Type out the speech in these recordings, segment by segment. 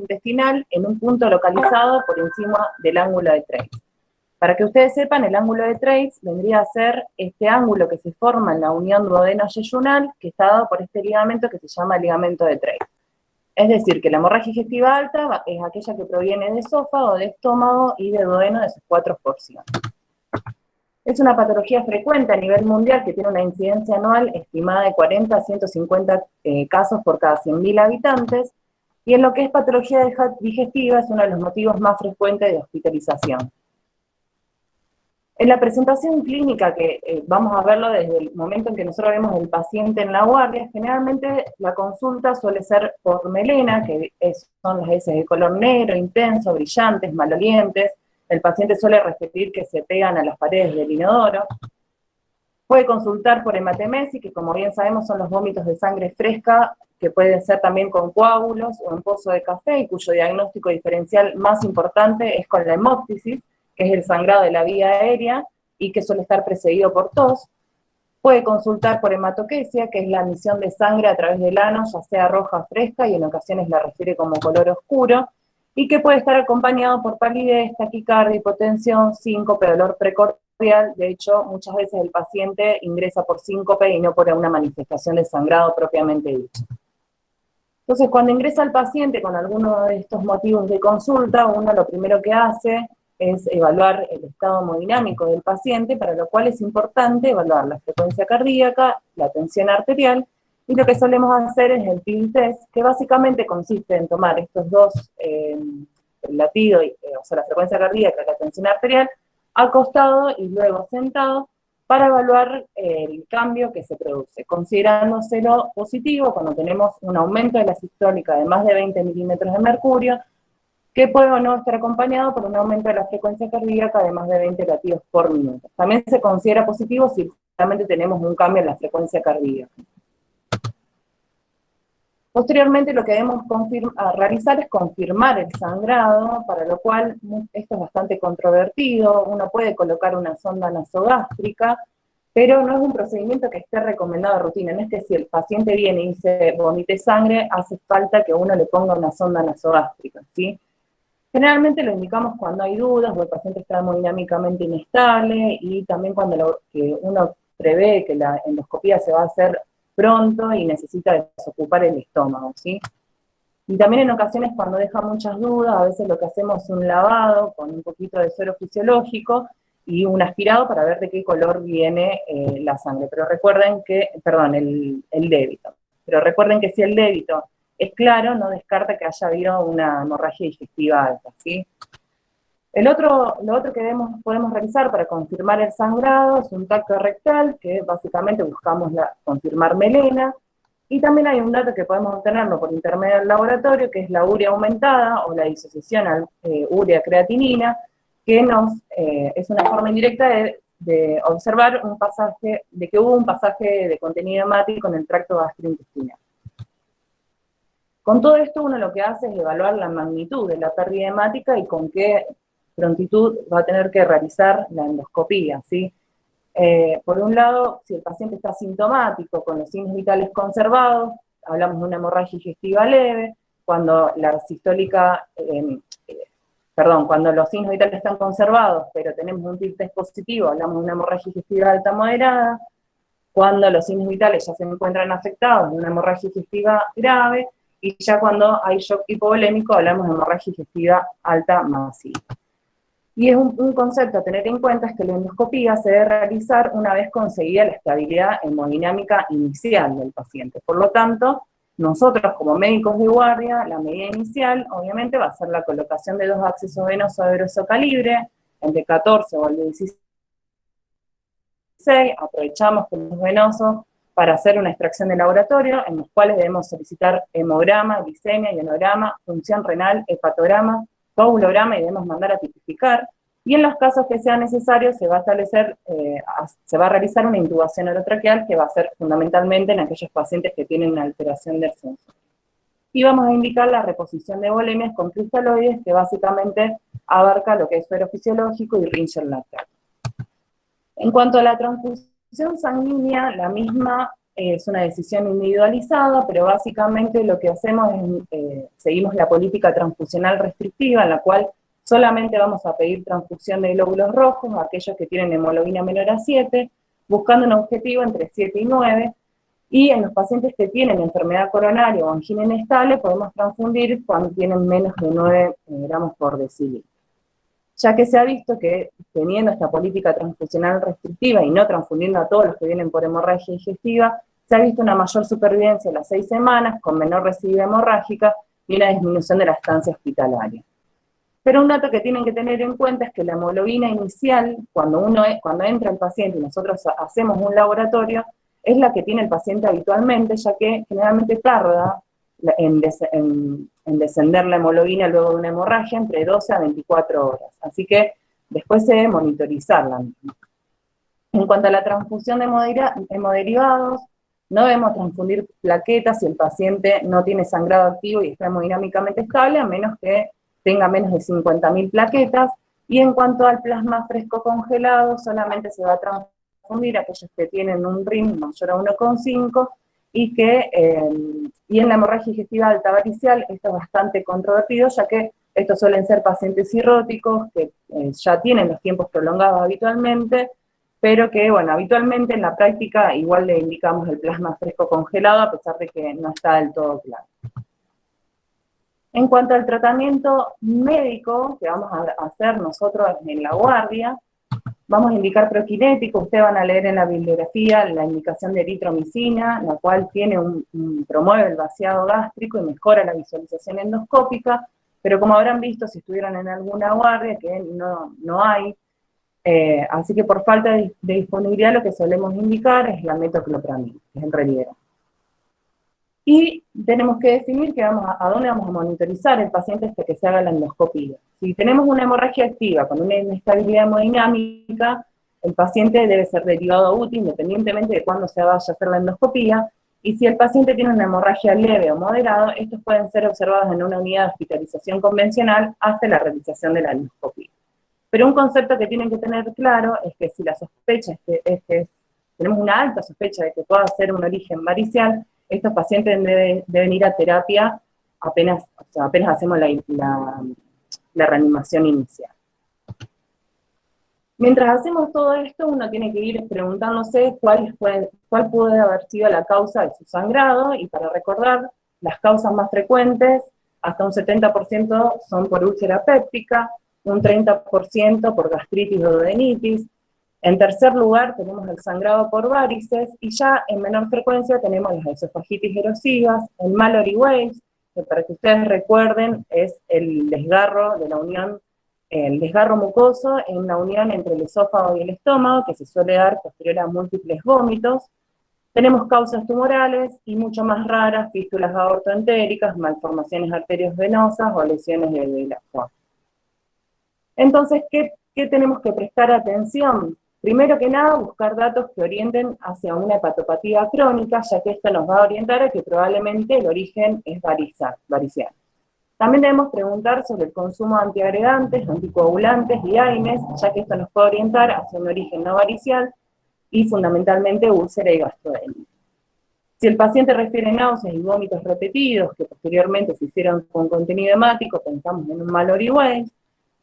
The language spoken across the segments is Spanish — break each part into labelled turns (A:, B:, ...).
A: intestinal en un punto localizado por encima del ángulo de Treitz. Para que ustedes sepan, el ángulo de Treitz vendría a ser este ángulo que se forma en la unión duodeno-yeyunal, que está dado por este ligamento que se llama ligamento de Treitz. Es decir, que la hemorragia digestiva alta es aquella que proviene de esófago, de estómago y de duodeno de sus 4 porciones. Es una patología frecuente a nivel mundial que tiene una incidencia anual estimada de 40 a 150 casos por cada 100.000 habitantes, y en lo que es patología digestiva es uno de los motivos más frecuentes de hospitalización. En la presentación clínica, que vamos a verlo desde el momento en que nosotros vemos al paciente en la guardia, generalmente la consulta suele ser por melena, que son las heces de color negro, intenso, brillantes, malolientes. El paciente suele referir que se pegan a las paredes del inodoro. Puede consultar por hematemesis, que como bien sabemos son los vómitos de sangre fresca, que pueden ser también con coágulos o en pozo de café, y cuyo diagnóstico diferencial más importante es con la hemóptisis, que es el sangrado de la vía aérea, y que suele estar precedido por tos. Puede consultar por hematoquesia, que es la emisión de sangre a través del ano, ya sea roja fresca, y en ocasiones la refiere como color oscuro, y que puede estar acompañado por palidez, taquicardia, hipotensión, síncope, dolor precordial. De hecho, muchas veces el paciente ingresa por síncope y no por una manifestación de sangrado propiamente dicho. Entonces, cuando ingresa el paciente con alguno de estos motivos de consulta, uno lo primero que hace es evaluar el estado hemodinámico del paciente, para lo cual es importante evaluar la frecuencia cardíaca, la tensión arterial, y lo que solemos hacer es el TIL test, que básicamente consiste en tomar estos dos, el latido, o sea, la frecuencia cardíaca y la tensión arterial, acostado y luego sentado, para evaluar el cambio que se produce, considerándoselo positivo cuando tenemos un aumento de la sistólica de más de 20 milímetros de mercurio, que puede o no estar acompañado por un aumento de la frecuencia cardíaca de más de 20 latidos por minuto. También se considera positivo si realmente tenemos un cambio en la frecuencia cardíaca. Posteriormente lo que debemos realizar es confirmar el sangrado, para lo cual esto es bastante controvertido. Uno puede colocar una sonda nasogástrica, pero no es un procedimiento que esté recomendado de rutina. No es que si el paciente viene y se vomite sangre, hace falta que uno le ponga una sonda nasogástrica, ¿sí? Generalmente lo indicamos cuando hay dudas o el paciente está hemodinámicamente inestable, y también cuando uno prevé que la endoscopía se va a hacer pronto y necesita desocupar el estómago, ¿sí? Y también en ocasiones cuando deja muchas dudas, a veces lo que hacemos es un lavado con un poquito de suero fisiológico y un aspirado para ver de qué color viene la sangre. Pero recuerden que, perdón, el débito. Pero recuerden que si el débito es claro, no descarta que haya habido una hemorragia digestiva alta, ¿sí? Lo otro que podemos realizar para confirmar el sangrado es un tacto rectal, que básicamente buscamos confirmar melena, y también hay un dato que podemos obtenerlo por intermedio del laboratorio, que es la urea aumentada, o la disociación a urea-creatinina, que es una forma indirecta de observar de que hubo un pasaje de contenido hemático en el tracto gastrointestinal. Con todo esto uno lo que hace es evaluar la magnitud de la pérdida hemática y con qué prontitud va a tener que realizar la endoscopía, ¿sí? Por un lado, si el paciente está sintomático, con los signos vitales conservados, hablamos de una hemorragia digestiva leve. Cuando la sistólica, cuando los signos vitales están conservados, pero tenemos un TIL test positivo, hablamos de una hemorragia digestiva alta moderada. Cuando los signos vitales ya se encuentran afectados, de una hemorragia digestiva grave, y ya cuando hay shock hipovolémico, hablamos de hemorragia digestiva alta masiva. Y es un concepto a tener en cuenta, es que la endoscopía se debe realizar una vez conseguida la estabilidad hemodinámica inicial del paciente. Por lo tanto, nosotros como médicos de guardia, la medida inicial obviamente va a ser la colocación de 2 accesos venosos de grueso calibre, el de 14 o el de 16, aprovechamos con los venosos para hacer una extracción de laboratorio, en los cuales debemos solicitar hemograma, glicemia, ionograma, función renal, hepatograma, coagulograma, y debemos mandar a tipificar, y en los casos que sea necesario se va a realizar una intubación orotraqueal, que va a ser fundamentalmente en aquellos pacientes que tienen una alteración del sensor. Y vamos a indicar la reposición de volemias con cristaloides, que básicamente abarca lo que es suero fisiológico y Ringer lactato. En cuanto a la transfusión sanguínea, la misma es una decisión individualizada, pero básicamente lo que hacemos es, seguimos la política transfusional restrictiva, en la cual solamente vamos a pedir transfusión de glóbulos rojos a aquellos que tienen hemoglobina menor a 7, buscando un objetivo entre 7 y 9, y en los pacientes que tienen enfermedad coronaria o angina inestable podemos transfundir cuando tienen menos de 9 gramos por decilitro. Ya que se ha visto que teniendo esta política transfusional restrictiva y no transfundiendo a todos los que vienen por hemorragia digestiva, se ha visto una mayor supervivencia a las 6 semanas, con menor recidiva hemorrágica y una disminución de la estancia hospitalaria. Pero un dato que tienen que tener en cuenta es que la hemoglobina inicial, cuando entra el paciente y nosotros hacemos un laboratorio, es la que tiene el paciente habitualmente, ya que generalmente tarda en descender la hemoglobina luego de una hemorragia entre 12 a 24 horas. Así que después se debe monitorizar la misma. En cuanto a la transfusión de hemoderivados, no debemos transfundir plaquetas si el paciente no tiene sangrado activo y está hemodinámicamente estable, a menos que tenga menos de 50.000 plaquetas. Y en cuanto al plasma fresco congelado, solamente se va a transfundir aquellos que tienen un RIM mayor a 1,5 y en la hemorragia digestiva alta varicial, esto es bastante controvertido, ya que estos suelen ser pacientes cirróticos que ya tienen los tiempos prolongados habitualmente, pero que, bueno, habitualmente en la práctica igual le indicamos el plasma fresco congelado, a pesar de que no está del todo claro. En cuanto al tratamiento médico que vamos a hacer nosotros en la guardia, vamos a indicar proquinético. Ustedes van a leer en la bibliografía la indicación de eritromicina, la cual promueve el vaciado gástrico y mejora la visualización endoscópica, pero como habrán visto si estuvieron en alguna guardia, que no hay, así que por falta de disponibilidad lo que solemos indicar es la metoclopramida, que es el Relievant. Y tenemos que definir a dónde vamos a monitorizar el paciente hasta que se haga la endoscopia. Si tenemos una hemorragia activa con una inestabilidad hemodinámica, el paciente debe ser derivado útil independientemente de cuándo se vaya a hacer la endoscopia, y si el paciente tiene una hemorragia leve o moderada, estos pueden ser observados en una unidad de hospitalización convencional hasta la realización de la endoscopia. Pero un concepto que tienen que tener claro es que si la sospecha es que tenemos una alta sospecha de que pueda ser un origen varicial, estos pacientes deben ir a terapia apenas hacemos la reanimación inicial. Mientras hacemos todo esto, uno tiene que ir preguntándose cuál puede haber sido la causa de su sangrado, y para recordar, las causas más frecuentes, hasta un 70% son por úlcera péptica, un 30% por gastritis o duodenitis. En tercer lugar tenemos el sangrado por varices, y ya en menor frecuencia tenemos las esofagitis erosivas, el Mallory Weiss, que para que ustedes recuerden es el desgarro de la unión, el desgarro mucoso en la unión entre el esófago y el estómago, que se suele dar posterior a múltiples vómitos. Tenemos causas tumorales y mucho más raras, fístulas aortoentéricas, malformaciones arteriosvenosas o lesiones de Villafort. Entonces, ¿qué tenemos que prestar atención? Primero que nada, buscar datos que orienten hacia una hepatopatía crónica, ya que esto nos va a orientar a que probablemente el origen es varicial. También debemos preguntar sobre el consumo de antiagregantes, anticoagulantes y AINES, ya que esto nos puede orientar hacia un origen no varicial y fundamentalmente úlcera y gastroenteritis. Si el paciente refiere náuseas y vómitos repetidos, que posteriormente se hicieron con contenido hemático, pensamos en un Mallory Weiss.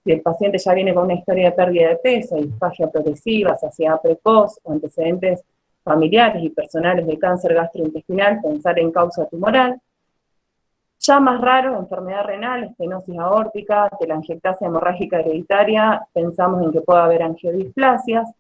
A: Si el paciente ya viene con una historia de pérdida de peso, disfagia progresiva, saciedad precoz o antecedentes familiares y personales de cáncer gastrointestinal, pensar en causa tumoral. Ya más raro, enfermedad renal, estenosis aórtica, telangiectasia hemorrágica hereditaria, pensamos en que puede haber angiodisplasias.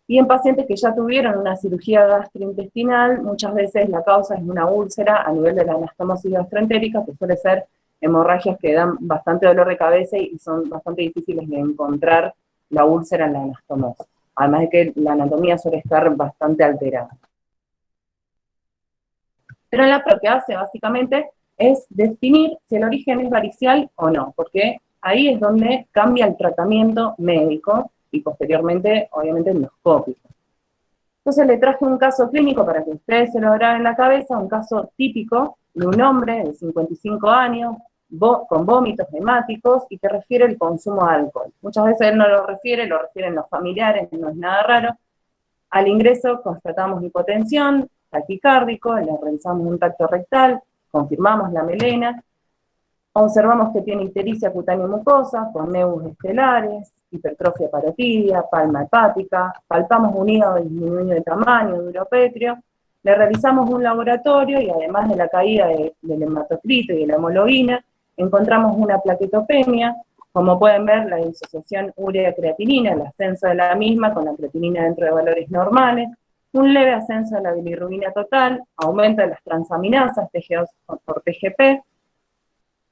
A: Y en pacientes que ya tuvieron una cirugía gastrointestinal, muchas veces la causa es una úlcera a nivel de la anastomosis gastroentérica, que suele ser hemorragias que dan bastante dolor de cabeza y son bastante difíciles de encontrar la úlcera en la anastomosis. Además de que la anatomía suele estar bastante alterada. Pero en lo que hace básicamente es definir si el origen es varicial o no, porque ahí es donde cambia el tratamiento médico y posteriormente, obviamente, endoscópico. Entonces le traje un caso clínico para que ustedes se lo graben en la cabeza, un caso típico de un hombre de 55 años, con vómitos hemáticos y que refiere el consumo de alcohol. Muchas veces él no lo refieren los familiares, no es nada raro. Al ingreso constatamos hipotensión, taquicárdico, le realizamos un tacto rectal, confirmamos la melena, observamos que tiene ictericia cutánea mucosa, con nevus estelares, hipertrofia parotidia, palma hepática, palpamos un hígado disminuido de tamaño, duropétreo, le realizamos un laboratorio y además de la caída del hematocrito y de la hemoglobina, encontramos una plaquetopenia, como pueden ver la disociación urea-creatinina, el ascenso de la misma con la creatinina dentro de valores normales, un leve ascenso de la bilirrubina total, aumento de las transaminasas, TG2 por TGP,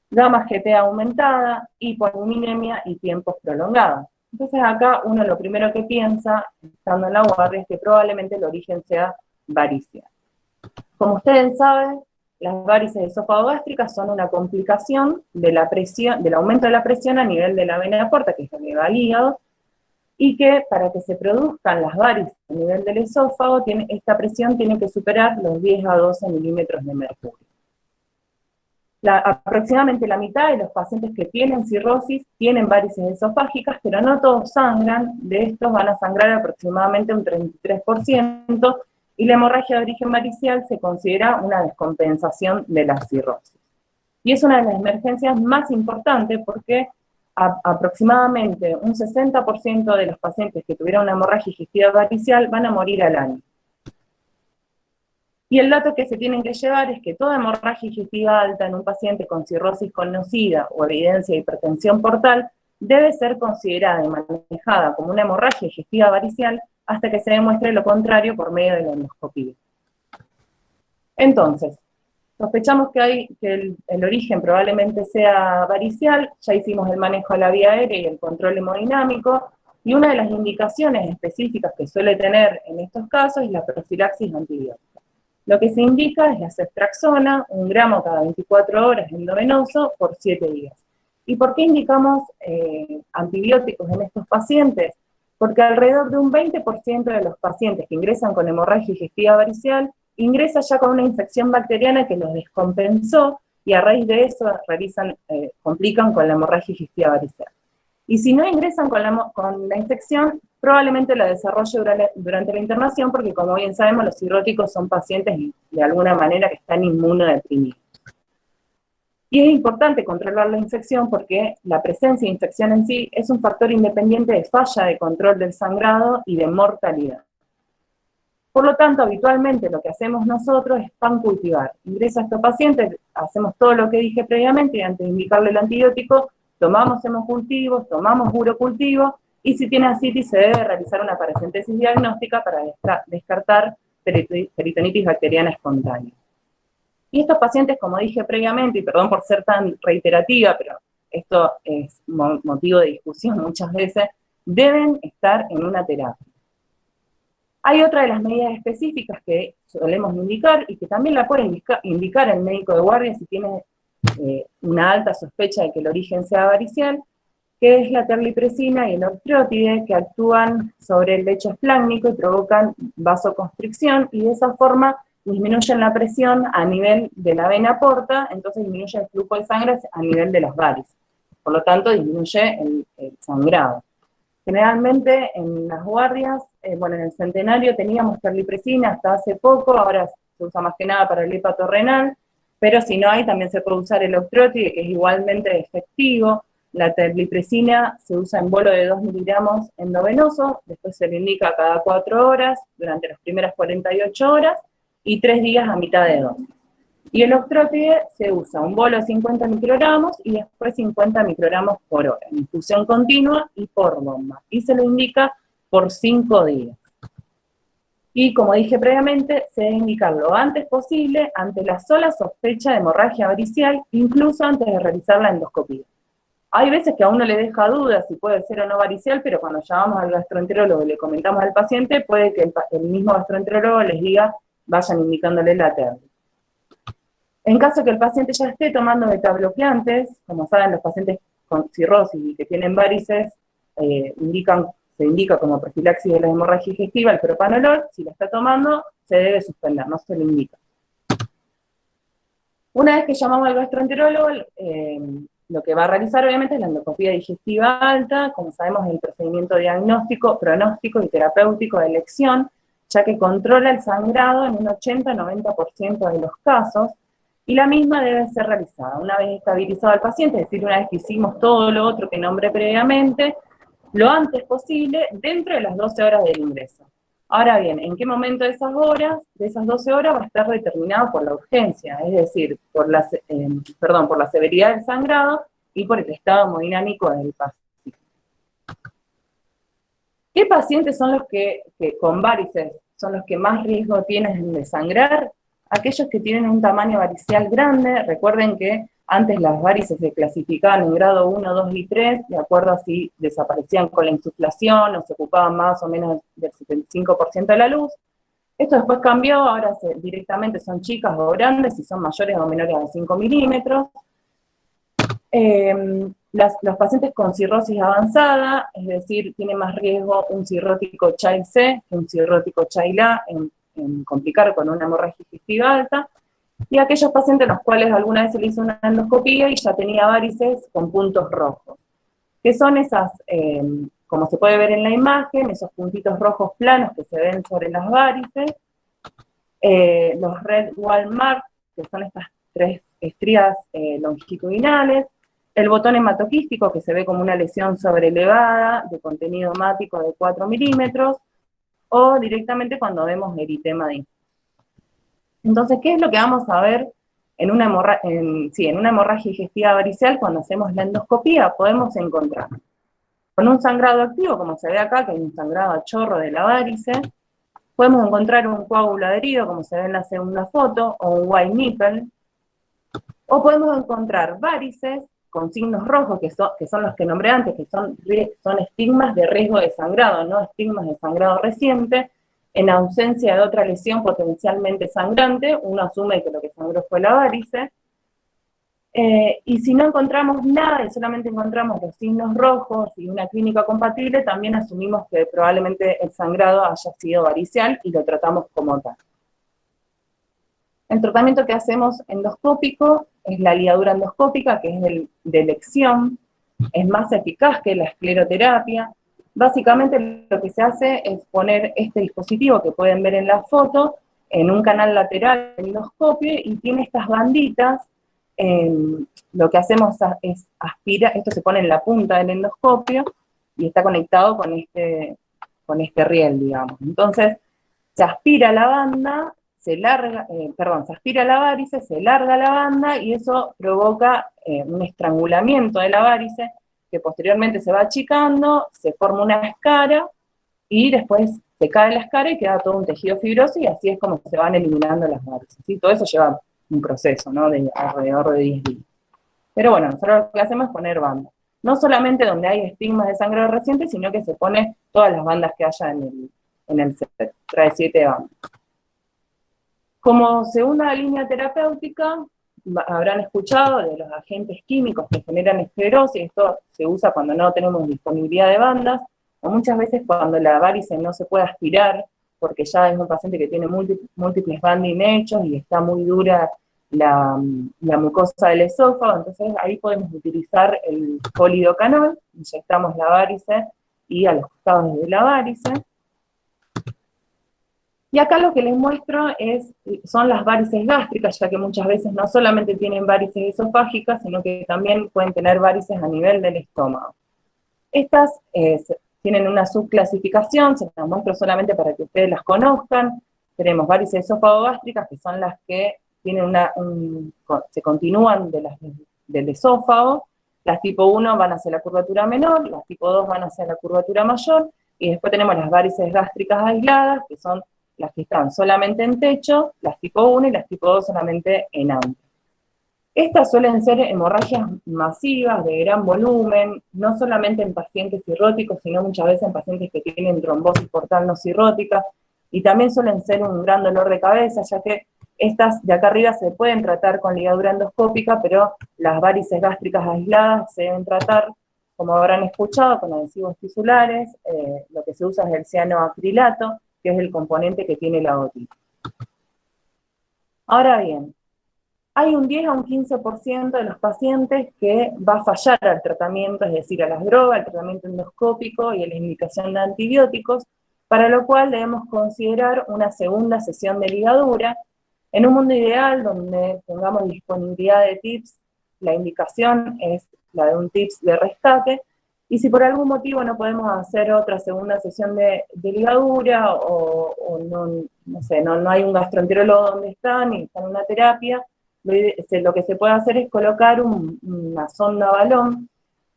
A: gamma GT aumentada, hipoalbuminemia y tiempos prolongados. Entonces acá uno lo primero que piensa, estando en la guardia, es que probablemente el origen sea varicia. Como ustedes saben, las varices esofágo-gástricas son una complicación de la presión, del aumento de la presión a nivel de la vena porta, que es la que va al hígado, y que para que se produzcan las varices a nivel del esófago, esta presión tiene que superar los 10 a 12 milímetros de mercurio. Aproximadamente la mitad de los pacientes que tienen cirrosis tienen varices esofágicas, pero no todos sangran, de estos van a sangrar aproximadamente un 33%, y la hemorragia de origen varicial se considera una descompensación de la cirrosis. Y es una de las emergencias más importantes porque aproximadamente un 60% de los pacientes que tuvieron una hemorragia digestiva varicial van a morir al año. Y el dato que se tienen que llevar es que toda hemorragia digestiva alta en un paciente con cirrosis conocida o evidencia de hipertensión portal debe ser considerada y manejada como una hemorragia digestiva varicial hasta que se demuestre lo contrario por medio de la endoscopía. Entonces, sospechamos que el origen probablemente sea varicial, ya hicimos el manejo de la vía aérea y el control hemodinámico, y una de las indicaciones específicas que suele tener en estos casos es la profilaxis antibiótica. Lo que se indica es la ceftriaxona, 1 gramo cada 24 horas endovenoso por 7 días. ¿Y por qué indicamos antibióticos en estos pacientes? Porque alrededor de un 20% de los pacientes que ingresan con hemorragia digestiva varicial ingresa ya con una infección bacteriana que los descompensó y a raíz de eso complican con la hemorragia digestiva varicial. Y si no ingresan con la infección, probablemente la desarrolle durante la internación, porque como bien sabemos, los cirróticos son pacientes de alguna manera que están inmunodeprimidos. Y es importante controlar la infección porque la presencia de infección en sí es un factor independiente de falla de control del sangrado y de mortalidad. Por lo tanto, habitualmente lo que hacemos nosotros es pancultivar. Ingresa a estos pacientes, hacemos todo lo que dije previamente y antes de indicarle el antibiótico, tomamos hemocultivos, tomamos urocultivos, y si tiene ascitis se debe realizar una paracentesis diagnóstica para descartar peritonitis bacteriana espontánea. Y estos pacientes, como dije previamente, y perdón por ser tan reiterativa, pero esto es motivo de discusión muchas veces, deben estar en una terapia. Hay otra de las medidas específicas que solemos indicar, y que también la puede indicar el médico de guardia si tiene una alta sospecha de que el origen sea varicial, que es la terlipresina y el octreotide, que actúan sobre el lecho esplácnico y provocan vasoconstricción, y de esa forma disminuyen la presión a nivel de la vena porta, entonces disminuye el flujo de sangre a nivel de las varices. Por lo tanto, disminuye el sangrado. Generalmente en las guardias, en el centenario teníamos terlipresina hasta hace poco, ahora se usa más que nada para el hepato renal, pero si no hay, también se puede usar el octreotide, que es igualmente efectivo. La terlipresina se usa en bolo de 2 miligramos endovenoso, después se le indica cada 4 horas, durante las primeras 48 horas, y 3 días a mitad de dosis. Y el octreotide se usa un bolo de 50 microgramos y después 50 microgramos por hora, en infusión continua y por bomba. Y se lo indica por 5 días. Y como dije previamente, se debe indicar lo antes posible ante la sola sospecha de hemorragia varicial, incluso antes de realizar la endoscopía. Hay veces que a uno le deja dudas si puede ser o no varicial, pero cuando llamamos al gastroenterólogo y le comentamos al paciente, puede que el mismo gastroenterólogo les diga, vayan indicándole la terna. En caso que el paciente ya esté tomando betabloqueantes, como saben, los pacientes con cirrosis y que tienen varices, se indica como profilaxis de la hemorragia digestiva el propanolol. Si la está tomando, se debe suspender, no se le indica. Una vez que llamamos al gastroenterólogo, lo que va a realizar obviamente es la endoscopía digestiva alta, como sabemos es el procedimiento diagnóstico, pronóstico y terapéutico de elección, ya que controla el sangrado en un 80-90% de los casos, y la misma debe ser realizada una vez estabilizado al paciente, es decir, una vez que hicimos todo lo otro que nombré previamente, lo antes posible, dentro de las 12 horas del ingreso. Ahora bien, ¿en qué momento de esas horas, de esas 12 horas, va a estar determinado por la urgencia? Es decir, por la severidad del sangrado y por el estado hemodinámico del paciente. ¿Qué pacientes son los que con varices son los que más riesgo tienen de sangrar? Aquellos que tienen un tamaño varicial grande. Recuerden que antes las varices se clasificaban en grado 1, 2 y 3, de acuerdo a si desaparecían con la insuflación o se ocupaban más o menos del 75% de la luz. Esto después cambió, ahora directamente son chicas o grandes, si son mayores o menores a 5 milímetros. Los pacientes con cirrosis avanzada, es decir, tiene más riesgo un cirrótico Child C que un cirrótico Child A en complicar con una hemorragia digestiva alta, y aquellos pacientes a los cuales alguna vez se le hizo una endoscopía y ya tenía varices con puntos rojos, que son esas, como se puede ver en la imagen, esos puntitos rojos planos que se ven sobre las varices, los red wall marks, que son estas 3 estrías longitudinales, el botón hematoquístico, que se ve como una lesión sobrelevada de contenido hemático de 4 milímetros, o directamente cuando vemos eritema de infus. Entonces, ¿qué es lo que vamos a ver en una hemorragia digestiva varicial cuando hacemos la endoscopía? Podemos encontrar con un sangrado activo, como se ve acá, que hay un sangrado a chorro de la varice. Podemos encontrar un coágulo adherido, como se ve en la segunda foto, o un white nipple. O podemos encontrar varices con signos rojos, que son los que nombré antes, que son estigmas de riesgo de sangrado, no estigmas de sangrado reciente. En ausencia de otra lesión potencialmente sangrante, uno asume que lo que sangró fue la varice. Y si no encontramos nada y solamente encontramos los signos rojos y una clínica compatible, también asumimos que probablemente el sangrado haya sido varicial y lo tratamos como tal. El tratamiento que hacemos endoscópico es la ligadura endoscópica, que es de elección, es más eficaz que la escleroterapia. Básicamente lo que se hace es poner este dispositivo que pueden ver en la foto en un canal lateral del endoscopio y tiene estas banditas. Lo que hacemos es aspirar, esto se pone en la punta del endoscopio y está conectado con este riel, digamos. Entonces, se aspira la banda, se aspira la varice, se larga la banda y eso provoca un estrangulamiento de la varice que posteriormente se va achicando, se forma una escara y después se cae la escara y queda todo un tejido fibroso y así es como se van eliminando las varices. ¿Sí? Todo eso lleva un proceso, ¿no? De alrededor de 10 días. Pero bueno, nosotros lo que hacemos es poner bandas. No solamente donde hay estigmas de sangrado reciente, sino que se pone todas las bandas que haya en el set. Trae 7 bandas. Como segunda línea terapéutica, habrán escuchado de los agentes químicos que generan esclerosis. Esto se usa cuando no tenemos disponibilidad de bandas, o muchas veces cuando la varice no se puede aspirar, porque ya es un paciente que tiene múltiples banding hechos y está muy dura la mucosa del esófago, entonces ahí podemos utilizar el polidocanol, inyectamos la varice y a los costados de la varice. Y acá lo que les muestro son las varices gástricas, ya que muchas veces no solamente tienen varices esofágicas, sino que también pueden tener varices a nivel del estómago. Estas tienen una subclasificación, se las muestro solamente para que ustedes las conozcan. Tenemos varices esófago-gástricas, que son las que tienen se continúan del esófago. Las tipo 1 van hacia la curvatura menor, las tipo 2 van hacia la curvatura mayor, y después tenemos las varices gástricas aisladas, que son las que están solamente en techo, las tipo 1 y las tipo 2 solamente en antro. Estas suelen ser hemorragias masivas, de gran volumen, no solamente en pacientes cirróticos, sino muchas veces en pacientes que tienen trombosis portal no cirrótica, y también suelen ser un gran dolor de cabeza, ya que estas de acá arriba se pueden tratar con ligadura endoscópica, pero las varices gástricas aisladas se deben tratar, como habrán escuchado, con adhesivos tisulares. Lo que se usa es el cianoacrilato, que es el componente que tiene la otitis. Ahora bien, hay un 10 a un 15% de los pacientes que va a fallar al tratamiento, es decir, a las drogas, al tratamiento endoscópico y a la indicación de antibióticos, para lo cual debemos considerar una segunda sesión de ligadura. En un mundo ideal donde tengamos disponibilidad de TIPS, la indicación es la de un TIPS de rescate, y si por algún motivo no podemos hacer otra segunda sesión de ligadura, o no sé, no hay un gastroenterólogo donde están y están en una terapia, lo que se puede hacer es colocar una sonda balón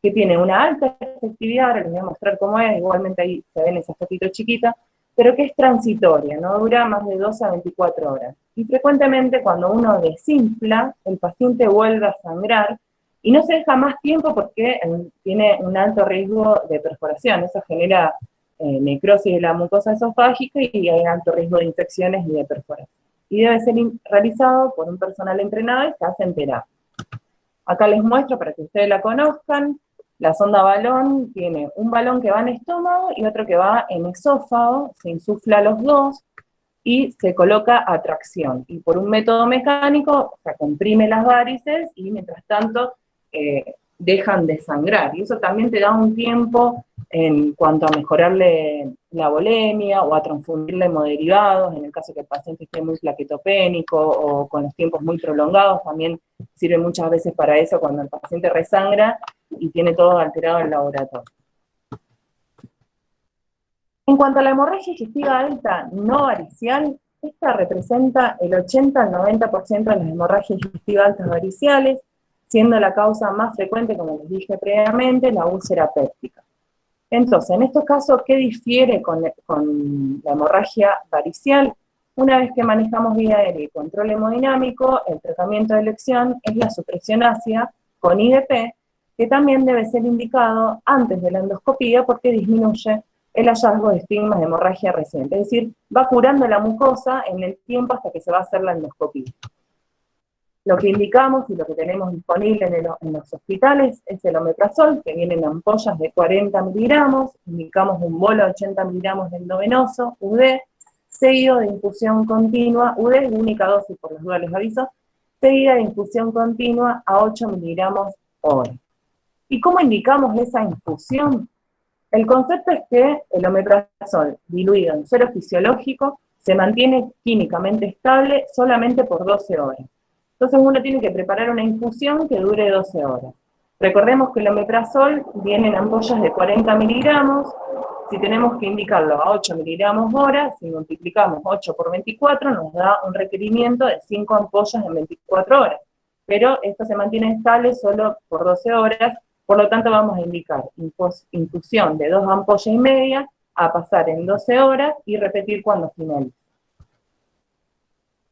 A: que tiene una alta efectividad, ahora les voy a mostrar cómo es, igualmente ahí se ven esas fotitos chiquitas, pero que es transitoria, no dura más de 12 a 24 horas. Y frecuentemente cuando uno desinfla, el paciente vuelve a sangrar, y no se deja más tiempo porque tiene un alto riesgo de perforación, eso genera necrosis de la mucosa esofágica y hay alto riesgo de infecciones y de perforación. Y debe ser realizado por un personal entrenado y se hace en terapia. Acá les muestro para que ustedes la conozcan. La sonda balón tiene un balón que va en estómago y otro que va en esófago, se insufla los dos y se coloca a tracción. Y por un método mecánico se comprime las varices y mientras tanto dejan de sangrar. Y eso también te da un tiempo en cuanto a mejorarle la volemia o a transfundirle hemoderivados, en el caso que el paciente esté muy plaquetopénico o con los tiempos muy prolongados, también sirve muchas veces para eso cuando el paciente resangra y tiene todo alterado en el laboratorio. En cuanto a la hemorragia digestiva alta no varicial, esta representa el 80 al 90% de las hemorragias digestivas altas variciales, siendo la causa más frecuente, como les dije previamente, la úlcera péptica. Entonces, en estos casos, ¿qué difiere con la hemorragia varicial? Una vez que manejamos vía aérea y control hemodinámico, el tratamiento de elección es la supresión ácida con IDP, que también debe ser indicado antes de la endoscopía porque disminuye el hallazgo de estigmas de hemorragia reciente, es decir, va curando la mucosa en el tiempo hasta que se va a hacer la endoscopía. Lo que indicamos y lo que tenemos disponible en los hospitales es el omeprazol, que viene en ampollas de 40 miligramos, indicamos un bolo de 80 miligramos de endovenoso, UD, seguido de infusión continua, UD es única dosis, por las dudas les aviso, seguida de infusión continua a 8 miligramos hora. ¿Y cómo indicamos esa infusión? El concepto es que el omeprazol diluido en suero fisiológico se mantiene químicamente estable solamente por 12 horas. Entonces uno tiene que preparar una infusión que dure 12 horas. Recordemos que el omeprazol viene en ampollas de 40 miligramos, si tenemos que indicarlo a 8 miligramos hora, si multiplicamos 8 por 24 nos da un requerimiento de 5 ampollas en 24 horas. Pero esto se mantiene estable solo por 12 horas, por lo tanto vamos a indicar infusión de 2 ampollas y media a pasar en 12 horas y repetir cuando finalice.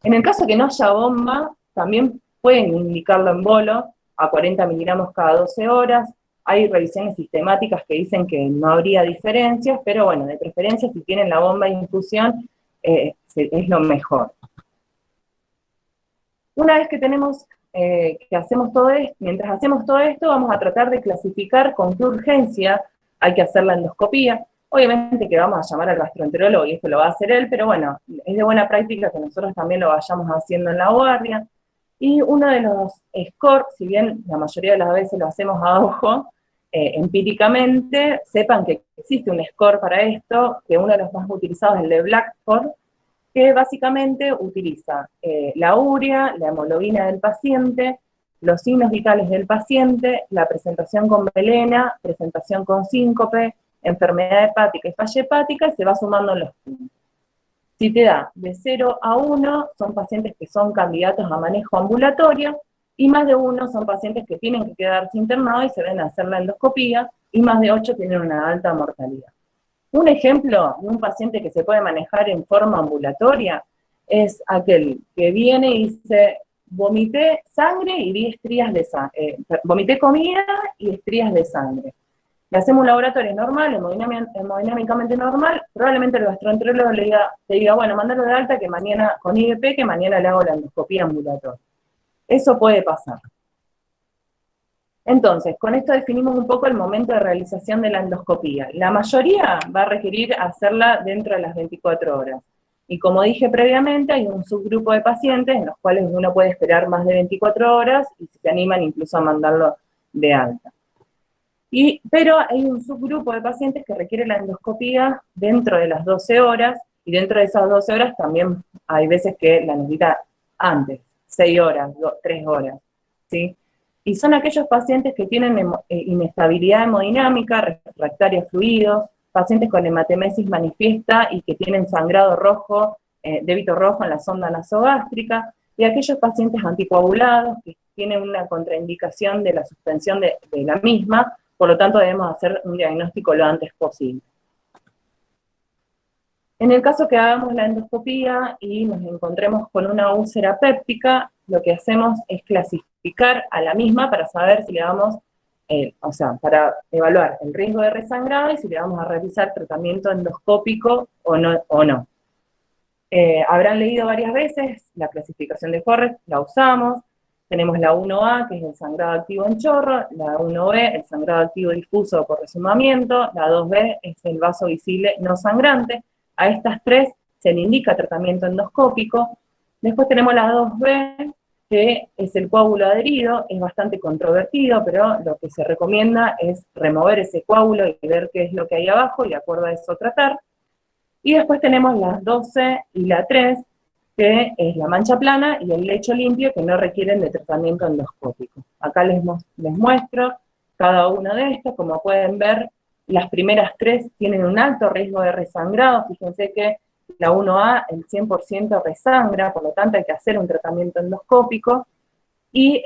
A: En el caso que no haya bomba, también pueden indicarlo en bolo a 40 miligramos cada 12 horas. Hay revisiones sistemáticas que dicen que no habría diferencias, pero bueno, de preferencia si tienen la bomba de infusión es lo mejor. Una vez que tenemos hacemos todo esto, mientras hacemos todo esto vamos a tratar de clasificar con qué urgencia hay que hacer la endoscopía. Obviamente que vamos a llamar al gastroenterólogo y esto lo va a hacer él, pero bueno, es de buena práctica que nosotros también lo vayamos haciendo en la guardia. Y uno de los scores, si bien la mayoría de las veces lo hacemos a ojo, empíricamente, sepan que existe un score para esto, que uno de los más utilizados es el de Blackford, que básicamente utiliza la urea, la hemoglobina del paciente, los signos vitales del paciente, la presentación con melena, presentación con síncope, enfermedad hepática y falla hepática, y se va sumando los puntos. Si te da de 0 a 1, son pacientes que son candidatos a manejo ambulatorio, y más de 1 son pacientes que tienen que quedarse internados y se deben hacer la endoscopía, y más de 8 tienen una alta mortalidad. Un ejemplo de un paciente que se puede manejar en forma ambulatoria es aquel que viene y dice, vomité sangre y vi estrías de sangre, vomité comida y estrías de sangre. Le hacemos un laboratorio normal, hemodinámicamente normal, probablemente el gastroenterólogo te diga, bueno, mándalo de alta que mañana, con IDP, que mañana le hago la endoscopía ambulatoria. Eso puede pasar. Entonces, con esto definimos un poco el momento de realización de la endoscopía. La mayoría va a requerir hacerla dentro de las 24 horas. Y como dije previamente, hay un subgrupo de pacientes en los cuales uno puede esperar más de 24 horas y si se animan incluso a mandarlo de alta. Pero hay un subgrupo de pacientes que requiere la endoscopía dentro de las 12 horas, y dentro de esas 12 horas también hay veces que la necesita antes, 6 horas, 3 horas, ¿sí? Y son aquellos pacientes que tienen inestabilidad hemodinámica, refractaria a fluidos, pacientes con hematemesis manifiesta y que tienen sangrado rojo, débito rojo en la sonda nasogástrica, y aquellos pacientes anticoagulados que tienen una contraindicación de la suspensión de la misma. Por lo tanto, debemos hacer un diagnóstico lo antes posible. En el caso que hagamos la endoscopía y nos encontremos con una úlcera péptica, lo que hacemos es clasificar a la misma para saber si le damos, o sea, para evaluar el riesgo de resangrado y si le vamos a realizar tratamiento endoscópico o no. Habrán leído varias veces la clasificación de Forrest, la usamos. Tenemos la 1A, que es el sangrado activo en chorro, la 1B, el sangrado activo difuso por resumamiento, la 2B es el vaso visible no sangrante. A estas tres se le indica tratamiento endoscópico. Después tenemos la 2B, que es el coágulo adherido, es bastante controvertido, pero lo que se recomienda es remover ese coágulo y ver qué es lo que hay abajo, y de acuerdo a eso tratar. Y después tenemos las 12 y la 3, que es la mancha plana y el lecho limpio, que no requieren de tratamiento endoscópico. Acá les muestro cada uno de estos. Como pueden ver, las primeras 3 tienen un alto riesgo de resangrado. Fíjense que la 1A, el 100% resangra, por lo tanto hay que hacer un tratamiento endoscópico. Y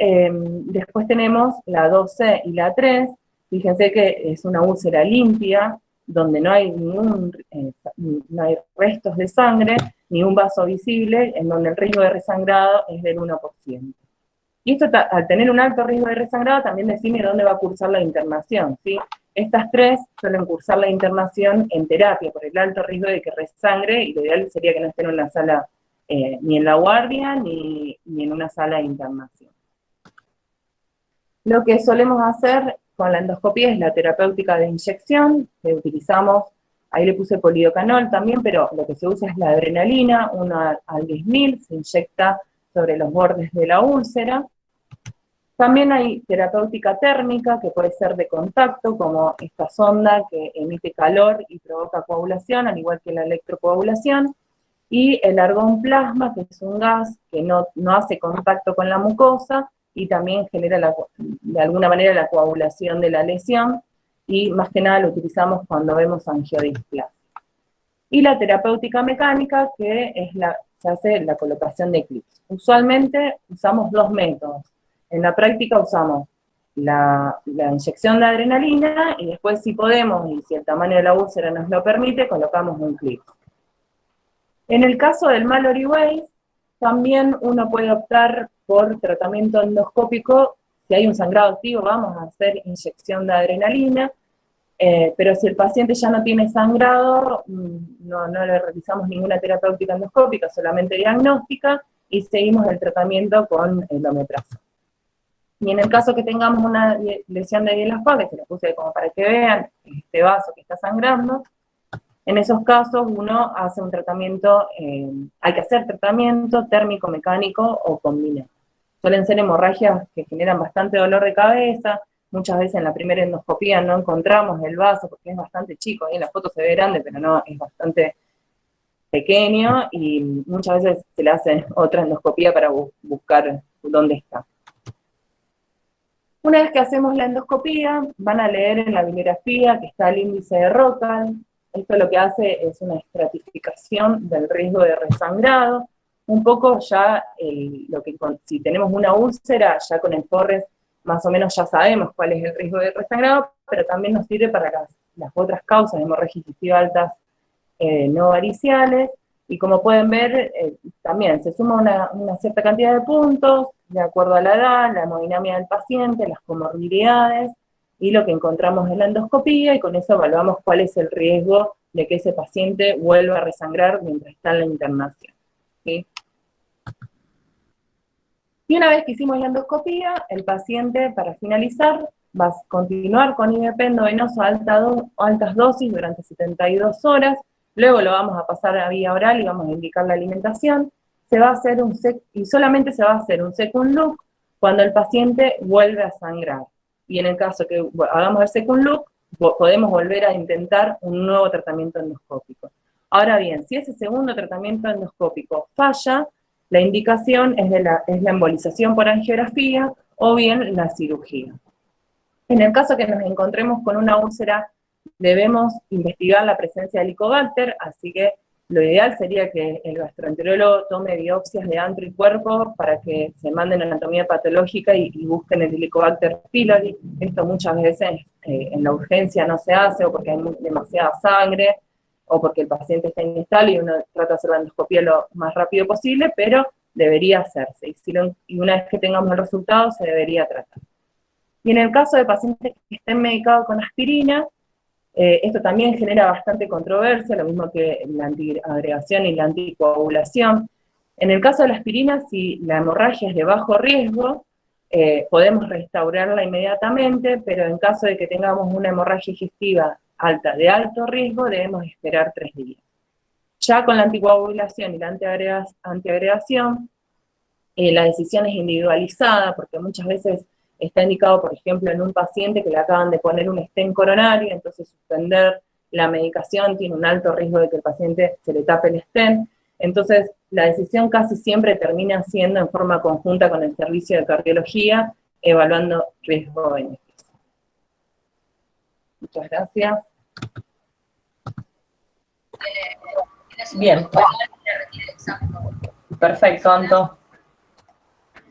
A: después tenemos la 2C y la 3, fíjense que es una úlcera limpia, donde no hay no hay restos de sangre, ni un vaso visible, en donde el riesgo de resangrado es del 1%. Y esto, al tener un alto riesgo de resangrado, también define dónde va a cursar la internación, ¿sí? Estas 3 suelen cursar la internación en terapia, por el alto riesgo de que resangre, y lo ideal sería que no estén en una sala, ni en la guardia, ni en una sala de internación. Lo que solemos hacer con la endoscopía es la terapéutica de inyección, que utilizamos, ahí le puse polidocanol también, pero lo que se usa es la adrenalina, 1 al 10.000, se inyecta sobre los bordes de la úlcera. También hay terapéutica térmica, que puede ser de contacto, como esta sonda que emite calor y provoca coagulación, al igual que la electrocoagulación, y el argón plasma, que es un gas que no hace contacto con la mucosa, y también genera de alguna manera la coagulación de la lesión, y más que nada lo utilizamos cuando vemos angiodisplasia. Y la terapéutica mecánica, que es se hace la colocación de clips. Usualmente usamos 2 métodos. En la práctica usamos la inyección de adrenalina, y después, si podemos, y si el tamaño de la úlcera nos lo permite, colocamos un clip. En el caso del Mallory Weiss, también uno puede optar por tratamiento endoscópico. Si hay un sangrado activo, vamos a hacer inyección de adrenalina, pero si el paciente ya no tiene sangrado, no le realizamos ninguna terapéutica endoscópica, solamente diagnóstica, y seguimos el tratamiento con el omeprazol. Y en el caso que tengamos una lesión de Dieulafoy, que se lo puse como para que vean este vaso que está sangrando, en esos casos uno hace un tratamiento, hay que hacer tratamiento térmico, mecánico o combinado. Suelen ser hemorragias que generan bastante dolor de cabeza. Muchas veces en la primera endoscopía no encontramos el vaso porque es bastante chico, ahí en la foto se ve grande, pero no, es bastante pequeño, y muchas veces se le hace otra endoscopía para buscar dónde está. Una vez que hacemos la endoscopía, van a leer en la bibliografía que está el índice de Rocan. Esto lo que hace es una estratificación del riesgo de resangrado. Un poco ya, si tenemos una úlcera, ya con el Forrest más o menos ya sabemos cuál es el riesgo de resangrado, pero también nos sirve para las otras causas de hemorragias digestivas altas no variciales. Y como pueden ver, también se suma una cierta cantidad de puntos, de acuerdo a la edad, la hemodinamia del paciente, las comorbilidades, y lo que encontramos en la endoscopía, y con eso evaluamos cuál es el riesgo de que ese paciente vuelva a resangrar mientras está en la internación, ¿sí? Y una vez que hicimos la endoscopía, el paciente, para finalizar, va a continuar con IVP endovenoso a altas dosis durante 72 horas, luego lo vamos a pasar a vía oral y vamos a indicar la alimentación. Se va a hacer solamente se va a hacer un second look cuando el paciente vuelve a sangrar. y en el caso que hagamos el second look, podemos volver a intentar un nuevo tratamiento endoscópico. Ahora bien, si ese segundo tratamiento endoscópico falla, la indicación es la embolización por angiografía o bien la cirugía. En el caso que nos encontremos con una úlcera, debemos investigar la presencia de Helicobacter, así que lo ideal sería que el gastroenterólogo tome biopsias de antro y cuerpo para que se manden anatomía patológica y busquen el Helicobacter pylori. Esto muchas veces en la urgencia no se hace, o porque hay demasiada sangre, o porque el paciente está inestable y uno trata de hacer la endoscopía lo más rápido posible, pero debería hacerse. Y una vez que tengamos el resultado, se debería tratar. Y en el caso de pacientes que estén medicados con aspirina, esto también genera bastante controversia, lo mismo que la antiagregación y la anticoagulación. En el caso de la aspirina, si la hemorragia es de bajo riesgo, podemos restaurarla inmediatamente, pero en caso de que tengamos una hemorragia digestiva alta de alto riesgo, debemos esperar 3 días. Ya con la anticoagulación y la antiagregación, la decisión es individualizada, porque muchas veces está indicado, por ejemplo, en un paciente que le acaban de poner un stent coronario, entonces suspender la medicación tiene un alto riesgo de que el paciente se le tape el stent. Entonces, la decisión casi siempre termina siendo en forma conjunta con el servicio de cardiología, evaluando riesgo-beneficio. Muchas gracias.
B: Bien. Perfecto, Anto.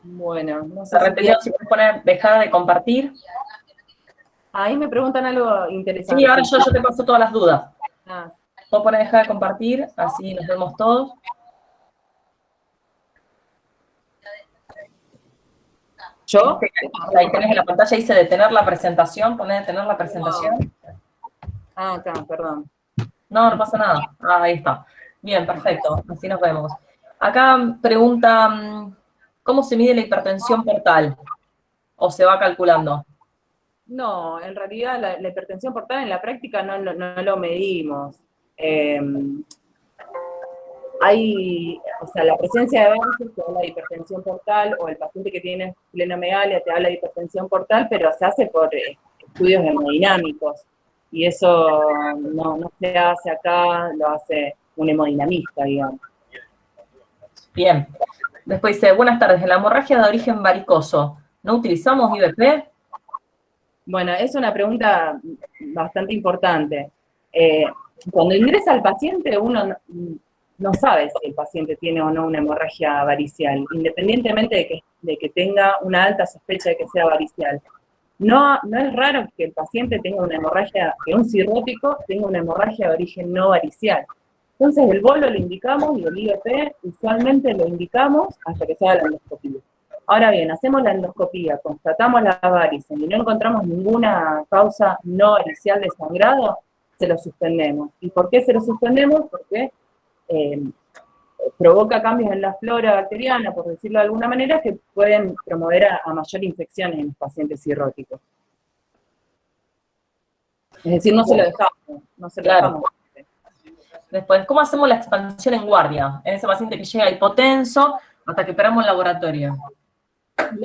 A: Bueno, no
B: Se
A: sé
B: repitió, si puedes poner, dejar de compartir.
A: Ahí me preguntan algo interesante.
B: Sí, ahora yo te paso todas las dudas.
A: Ah.
B: Puedo poner dejar de compartir, así nos vemos todos.
A: ¿Yo?
B: Ahí tenés en la pantalla, dice detener la presentación, poné detener la presentación.
A: Ah, acá, perdón.
B: No, no pasa nada. Ah, ahí está. Bien, perfecto, así nos vemos. Acá pregunta, ¿cómo se mide la hipertensión portal? ¿O se va calculando?
A: No, en realidad la hipertensión portal en la práctica no lo medimos. O sea, la presencia de varices te habla de hipertensión portal, o el paciente que tiene esplenomegalia te habla de hipertensión portal, pero se hace por estudios hemodinámicos. Y eso no se hace acá, lo hace un hemodinamista, digamos.
B: Bien. Después dice, buenas tardes, en la hemorragia de origen varicoso, ¿no utilizamos IVP?
A: Bueno, es una pregunta bastante importante. Cuando ingresa el paciente, uno no sabe si el paciente tiene o no una hemorragia varicial, independientemente de que tenga una alta sospecha de que sea varicial. No es raro que el paciente tenga una hemorragia, que un cirrótico tenga una hemorragia de origen no varicial. Entonces el bolo lo indicamos y el IVP usualmente lo indicamos hasta que se haga la endoscopía. Ahora bien, hacemos la endoscopía, constatamos la varice y no encontramos ninguna causa no varicial de sangrado, se lo suspendemos. ¿Y por qué se lo suspendemos? Porque provoca cambios en la flora bacteriana, por decirlo de alguna manera, que pueden promover a mayor infecciones en los pacientes cirróticos. Es decir, no se lo dejamos.
B: Después, ¿cómo hacemos la expansión en guardia? En ese paciente que llega hipotenso hasta que operamos en laboratorio.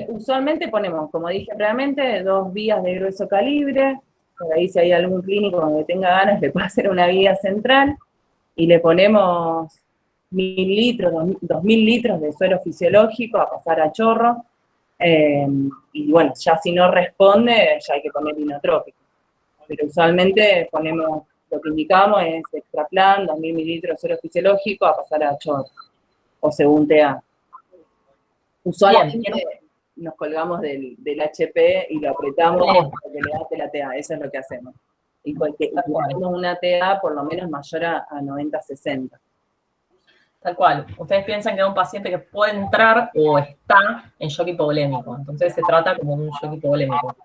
A: Usualmente ponemos, como dije previamente, 2 vías de grueso calibre. Por ahí si hay algún clínico donde tenga ganas, le puede hacer una vía central. Y le ponemos 1000 litros, 2000 litros de suero fisiológico a pasar a chorro. Y bueno, ya si no responde, ya hay que poner inotrópico. Pero usualmente ponemos, lo que indicamos es extraplan, 2000 mililitros de suero fisiológico a pasar a chorro, o según TA. Usualmente nos colgamos del HP y lo apretamos para que le date la TA, eso es lo que hacemos. Y ponemos una TA por lo menos mayor a 90-60.
B: Tal cual. Ustedes piensan que es un paciente que puede entrar o está en shock hipovolémico. Entonces se trata como un shock hipovolémico.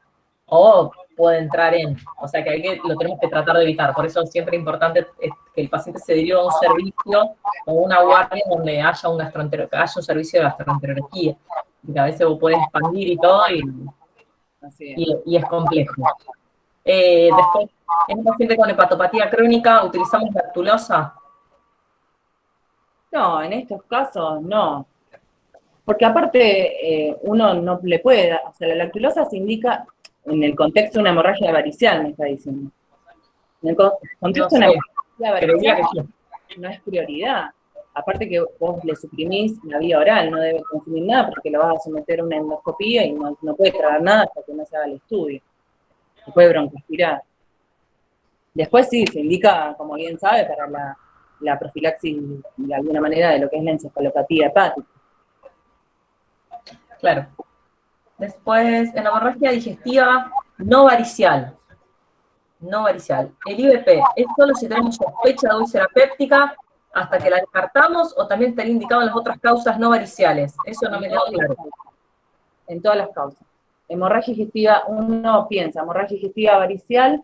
B: O puede entrar o sea que lo tenemos que tratar de evitar. Por eso siempre es importante que el paciente se derive a un servicio o una guardia donde haya un servicio de gastroenterología. Porque a veces vos podés expandir y todo y es complejo. Después, en un paciente con hepatopatía crónica, ¿utilizamos lactulosa?
A: No, en estos casos no. Porque aparte uno no le puede dar, o sea, la lactulosa se indica, en el contexto de una hemorragia varicial, me está diciendo. En el contexto
B: No
A: de
B: sé,
A: una hemorragia
B: creería
A: varicial
B: que sí.
A: no es prioridad. Aparte que vos le suprimís la vía oral, no debe consumir nada porque lo vas a someter a una endoscopía y no puede tragar nada hasta que no se haga el estudio. Se puede broncoaspirar. Después sí, se indica, como bien sabe, para la profilaxis de alguna manera de lo que es la encefalopatía hepática.
B: Claro. Después, en hemorragia digestiva no varicial. No varicial. El IBP es solo si tenemos sospecha de úlcera péptica hasta que la descartamos o también estaría indicado en las otras causas no variciales. Eso no me quedó claro.
A: En todas las causas. Hemorragia digestiva, uno piensa, hemorragia digestiva varicial,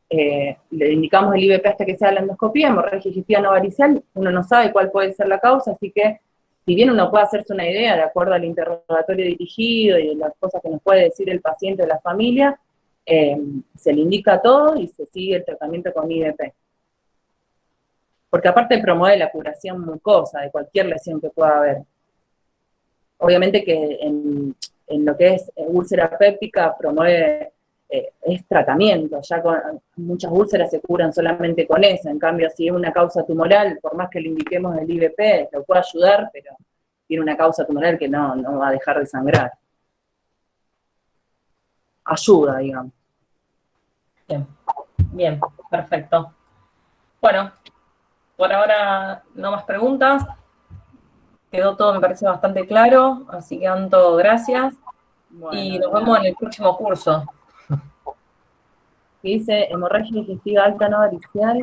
A: le indicamos el IBP hasta que sea la endoscopía, hemorragia digestiva no varicial, uno no sabe cuál puede ser la causa, así que si bien uno puede hacerse una idea de acuerdo al interrogatorio dirigido y de las cosas que nos puede decir el paciente o la familia, se le indica todo y se sigue el tratamiento con IBP. Porque aparte promueve la curación mucosa de cualquier lesión que pueda haber. Obviamente que en lo que es úlcera péptica promueve, es tratamiento, ya con muchas úlceras se curan solamente con eso, en cambio si es una causa tumoral, por más que le indiquemos el IBP, lo puede ayudar, pero tiene una causa tumoral que no va a dejar de sangrar. Ayuda, digamos.
B: Bien, bien, perfecto. Bueno, por ahora no más preguntas. Quedó todo, me parece bastante claro, así que Anto, gracias.
A: Bueno,
B: Y nos vemos en el próximo curso.
A: ¿Qué dice hemorragia digestiva alta no varicial?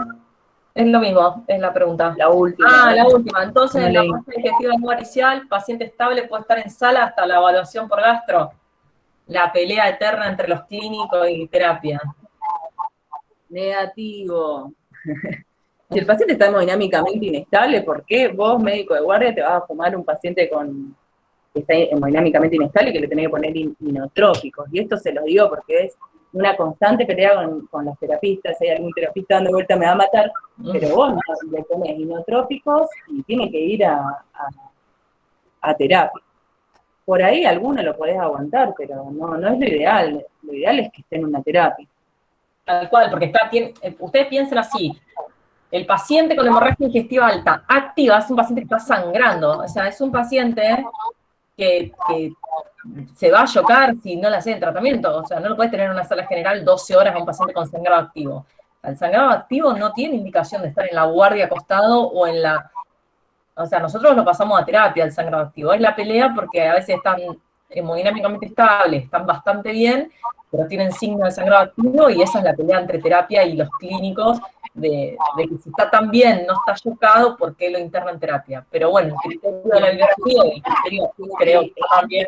B: Es lo mismo, es la pregunta.
A: La última.
B: La última. Entonces,
A: No
B: en la
A: leí.
B: parte digestiva no varicial, paciente estable puede estar en sala hasta la evaluación por gastro. La pelea eterna entre los clínicos y terapia.
A: Negativo. Si el paciente está hemodinámicamente inestable, ¿por qué vos, médico de guardia, te vas a fumar un paciente que está hemodinámicamente inestable y que le tenés que poner inotrópicos? Y esto se lo digo porque es una constante pelea con los terapistas. Si hay algún terapista dando vuelta me va a matar, pero vos le ponés inotrópicos y tiene que ir a terapia. Por ahí alguno lo podés aguantar, pero no es lo ideal. Lo ideal es que esté en una terapia.
B: Tal cual, porque ustedes piensen así, el paciente con hemorragia digestiva alta, activa, es un paciente que está sangrando, o sea, es un paciente que se va a chocar si no le hacen tratamiento, o sea, no lo puedes tener en una sala general 12 horas a un paciente con sangrado activo. El sangrado activo no tiene indicación de estar en la guardia acostado o en la... O sea, nosotros lo pasamos a terapia, el sangrado activo. Es la pelea porque a veces están hemodinámicamente estables, están bastante bien, pero tienen signos de sangrado activo y esa es la pelea entre terapia y los clínicos de que si está tan bien, no está chocado, ¿por qué lo interna en terapia? Pero bueno, el criterio de la bibliografía y el criterio creo que también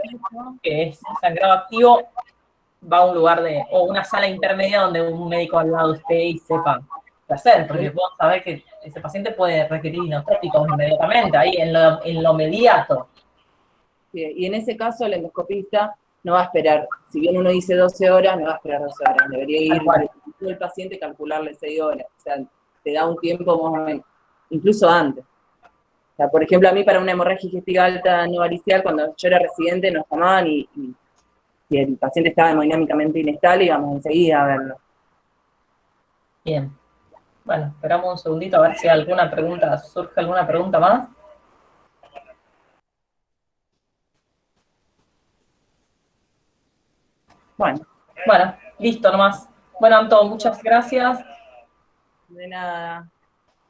B: que es sangrado activo va a un lugar o una sala intermedia donde un médico al lado esté y sepa qué hacer, porque vos sabés que ese paciente puede requerir inotrópicos inmediatamente, ahí en lo inmediato.
A: Sí, y en ese caso el endoscopista no va a esperar, si bien uno dice 12 horas, no va a esperar 12 horas, debería ir el paciente calcularle 6 horas, o sea, te da un tiempo más o menos, incluso antes. O sea, por ejemplo, a mí para una hemorragia digestiva alta no varicial, cuando yo era residente nos llamaban y si el paciente estaba hemodinámicamente inestable, íbamos enseguida a verlo.
B: Bien. Bueno, esperamos un segundito a ver si surge alguna pregunta más. Bueno, listo nomás. Bueno, Anto, muchas gracias.
A: De nada.